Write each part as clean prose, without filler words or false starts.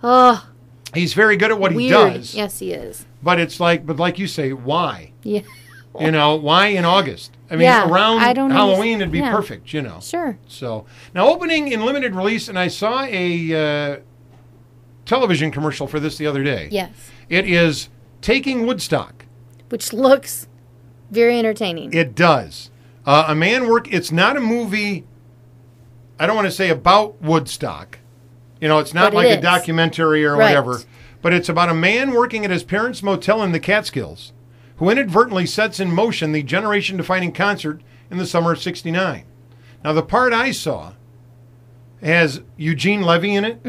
Oh, He's very good at what he weird. does. Yes, he is. But it's like you say, why? Yeah. Why in August? I mean, Yeah, around I don't Halloween, it'd be yeah. perfect, Sure. So, now opening in limited release, and I saw a television commercial for this the other day. Yes. It is Taking Woodstock. Which looks very entertaining. It does. It's not a movie, I don't want to say about Woodstock. It's not But like it a is. documentary or Right. whatever. But it's about a man working at his parents' motel in the Catskills who inadvertently sets in motion the generation-defining concert in the summer of '69. Now, the part I saw has Eugene Levy in it,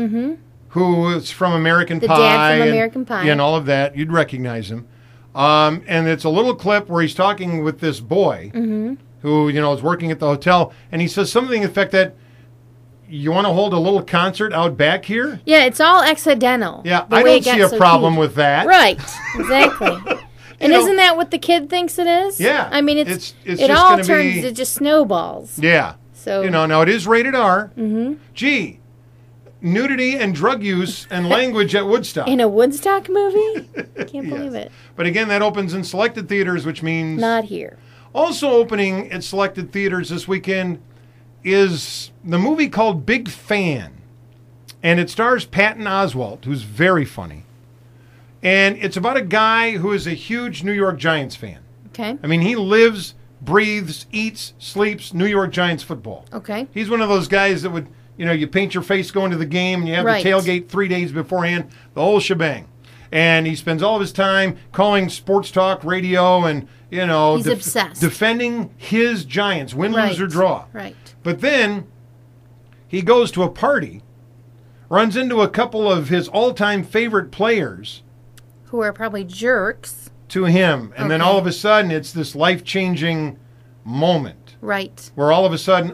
who is from American The Pie. dad from American Pie. And all of that. You'd recognize him. And it's a little clip where he's talking with this boy who, is working at the hotel. And he says something to the effect that, you want to hold a little concert out back here? Yeah, it's all accidental. Yeah, the I way don't it got see a so problem huge. with that. Right, exactly. And know- isn't that what the kid thinks it is? Yeah. I mean, It's it just all gonna turns, be- it just snowballs. Yeah. So Now it is rated R. Gee, nudity and drug use and language at Woodstock. in a Woodstock movie? Can't believe it. But again, that opens in selected theaters, which means... Not here. Also opening at selected theaters this weekend is the movie called Big Fan. And it stars Patton Oswalt, who's very funny. And it's about a guy who is a huge New York Giants fan. Okay. I mean, he lives, breathes, eats, sleeps New York Giants football. Okay. He's one of those guys that would, you paint your face going to the game and you have Right. the tailgate 3 days beforehand, the whole shebang. And he spends all of his time calling sports talk radio and, He's obsessed. defending his Giants, win, Right. lose, or draw. Right. But then he goes to a party, runs into a couple of his all-time favorite players Who are probably jerks. to him. And then Okay. all of a sudden, it's this life-changing moment Right. where all of a sudden,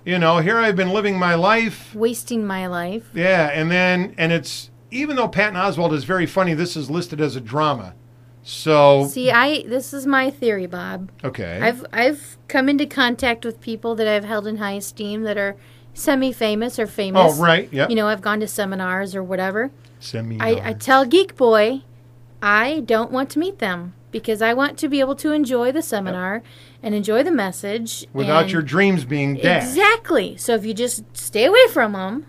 here I've been living my life. Wasting my life. Yeah, and it's, even though Patton Oswalt is very funny, this is listed as a drama. So, See, this is my theory, Bob. okay. I've come into contact with people that I've held in high esteem that are semi-famous or famous. Oh, right, yep. I've gone to seminars or whatever. Semi. I tell Geek Boy, I don't want to meet them because I want to be able to enjoy the seminar and enjoy the message. Without and your dreams being dashed. Exactly. So if you just stay away from them,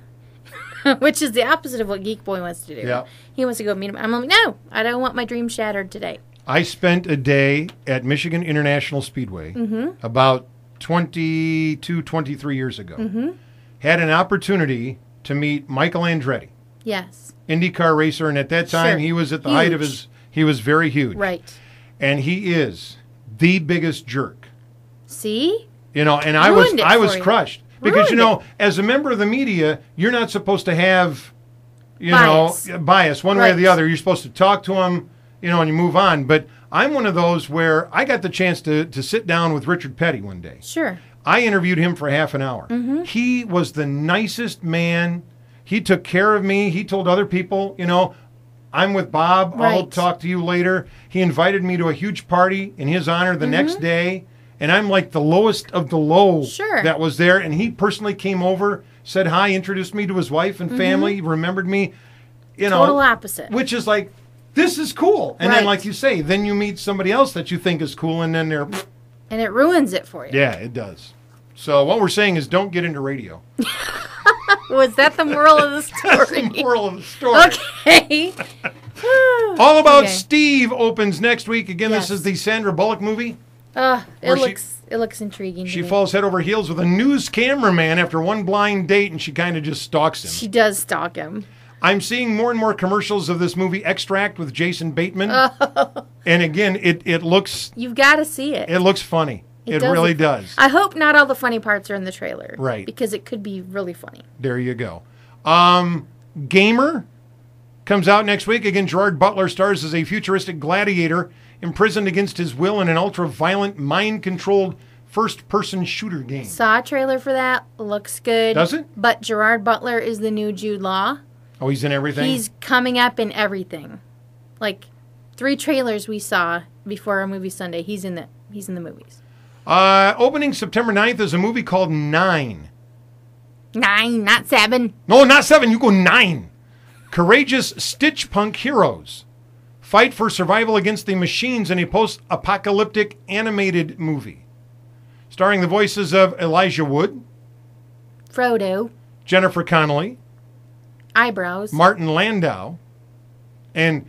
which is the opposite of what Geek Boy wants to do. Yeah. He wants to go meet him. I'm like, no, I don't want my dream shattered today. I spent a day at Michigan International Speedway about 22, 23 years ago. Had an opportunity to meet Michael Andretti, Yes. IndyCar racer, and at that time Sure. he was at the height of Huge. he was very huge. Right. And he is the biggest jerk. See? And I was Ruined it for you. crushed. Because, Ruined it. as a member of the media, you're not supposed to have, Bias. bias one way or Right. the other. You're supposed to talk to them, and you move on. But I'm one of those where I got the chance to sit down with Richard Petty one day. Sure. I interviewed him for half an hour. He was the nicest man. He took care of me. He told other people, I'm with Bob. I'll Right. talk to you later. He invited me to a huge party in his honor the next day. And I'm like the lowest of the low Sure. that was there. And he personally came over, said hi, introduced me to his wife and family, remembered me. Total opposite. Which is like, this is cool. And then, Right. like you say, then you meet somebody else that you think is cool, and then they're... And it ruins it for you. Yeah, it does. So what we're saying is don't get into radio. Was that the moral of the That's the story? moral of the story. Okay. All About Okay. Steve opens next week. Again, Yes. this is the Sandra Bullock movie. It Where she- looks intriguing. She to me. falls head over heels with a news cameraman after one blind date, and she kind of just stalks him. She does stalk him. I'm seeing more and more commercials of this movie Extract with Jason Bateman. And again, it looks You've got to see it. funny. It does really look- does. I hope not all the funny parts are in the trailer. Right. Because it could be really funny. There you go. Gamer comes out next week. Again, Gerard Butler stars as a futuristic gladiator imprisoned against his will in an ultra-violent, mind-controlled first-person shooter game. Saw a trailer for that. Looks good. Does it? But Gerard Butler is the new Jude Law. Oh, he's in everything? He's coming up in everything. Like 3 trailers we saw before our movie Sunday. He's in the movies. Opening September 9th is a movie called 9. 9, not 7. No, not 7. You go 9. Courageous stitch punk heroes fight for survival against the machines in a post-apocalyptic animated movie. Starring the voices of Elijah Wood, Frodo, Jennifer Connelly, eyebrows, Martin Landau, and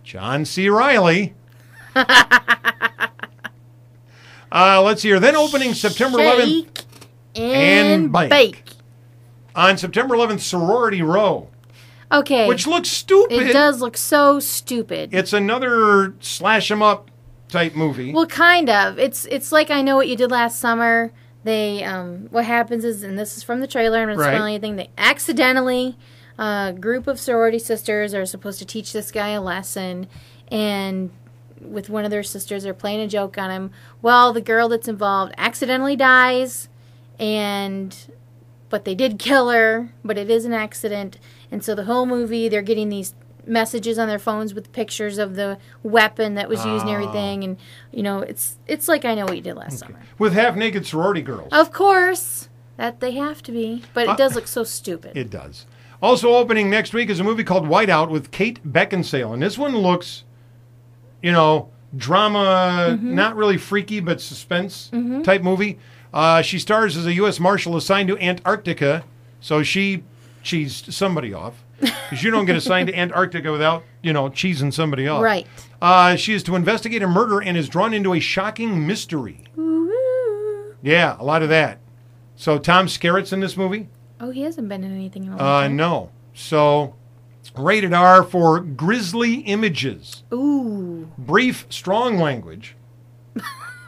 John C. Reilly. Let's see here. Then opening September 11th. Shake and bake. bake. On September 11th, Sorority Row. Okay. Which looks stupid. It does look so stupid. It's another slash 'em up type movie. Well, kind of. It's like I Know What You Did Last Summer. They what happens is, and this is from the trailer, I'm not Right. spoiling anything. They accidentally, a group of sorority sisters are supposed to teach this guy a lesson, and with one of their sisters, they're playing a joke on him. Well, the girl that's involved accidentally dies, but they did kill her, but it is an accident. And so the whole movie, they're getting these messages on their phones with pictures of the weapon that was used and everything. And, it's like I Know What You Did Last Summer. With half-naked sorority girls. Of course, that they have to be. But it does look so stupid. It does. Also opening next week is a movie called Whiteout with Kate Beckinsale. And this one looks, drama, not really freaky, but suspense type movie. She stars as a U.S. Marshal assigned to Antarctica. So she cheesed somebody off. Because you don't get assigned to Antarctica without, cheesing somebody off. Right. She is to investigate a murder and is drawn into a shocking mystery. Ooh. Yeah, a lot of that. So Tom Skerritt's in this movie? Oh, he hasn't been in anything in a long time. No. So rated R for grisly images. Ooh. Brief, strong language.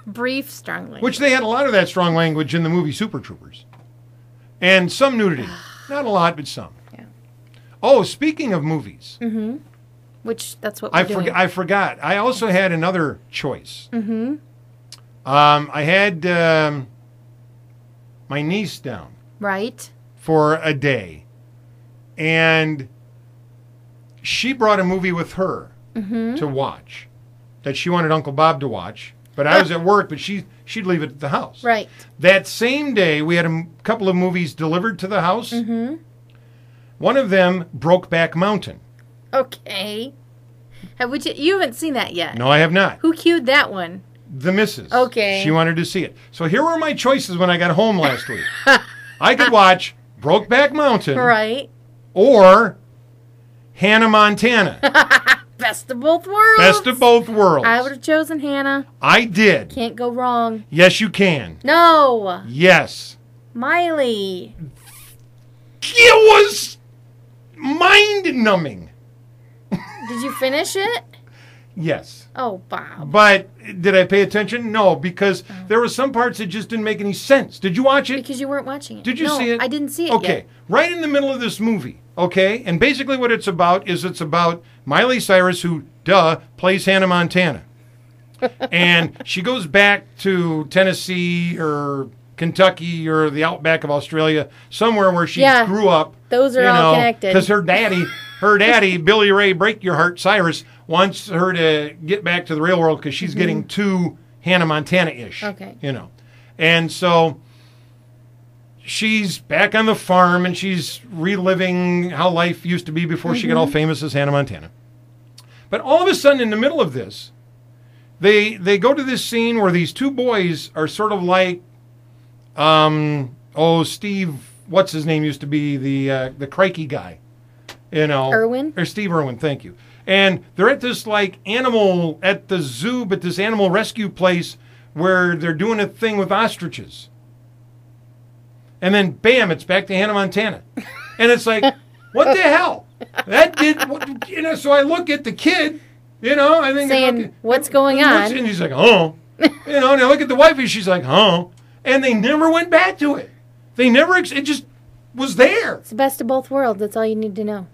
Brief, strong language. Which they had a lot of that strong language in the movie Super Troopers. And some nudity. Not a lot, but some. Yeah. Oh, speaking of movies. Mm-hmm. Which, that's what we're doing. I forgot. I also had another choice. Mm-hmm. I had my niece down. Right. For a day. And she brought a movie with her to watch that she wanted Uncle Bob to watch. But I was at work, but she'd leave it at the house. Right. That same day, we had a couple of movies delivered to the house. Mm-hmm. One of them, Brokeback Mountain. Okay. You haven't seen that yet? No, I have not. Who cued that one? The missus. Okay. She wanted to see it. So here were my choices when I got home last week. I could watch Brokeback Mountain. Right. Or Hannah Montana. Best of both worlds. Best of both worlds. I would have chosen Hannah. I did. Can't go wrong. Yes, you can. No. Yes. Miley. It was mind-numbing. Did you finish it? Yes. Oh, Bob. But did I pay attention? No, because there were some parts that just didn't make any sense. Did you watch it? Because you weren't watching it. Did you see it? I didn't see it Okay. yet. Right in the middle of this movie, okay? And basically what it's about is it's about Miley Cyrus, who, plays Hannah Montana. And she goes back to Tennessee or Kentucky or the outback of Australia, somewhere where she grew up. Those are all connected. Because her daddy, Billy Ray Break Your Heart Cyrus, wants her to get back to the real world because she's getting too Hannah Montana-ish. Okay. And so she's back on the farm and she's reliving how life used to be before she got all famous as Hannah Montana. But all of a sudden, in the middle of this, they go to this scene where these two boys are sort of like, Steve, what's his name used to be, the crikey guy, Irwin? Or Steve Irwin, thank you. And they're at this animal, at the zoo, but this animal rescue place where they're doing a thing with ostriches. And then, bam, it's back to Hannah Montana. And it's like, what the hell? That did, so I look at the kid, I think. Saying, what's going on? And he's like, oh. And I look at the wife and she's like, oh. And they never went back to it. They never, it just was there. It's the best of both worlds. That's all you need to know.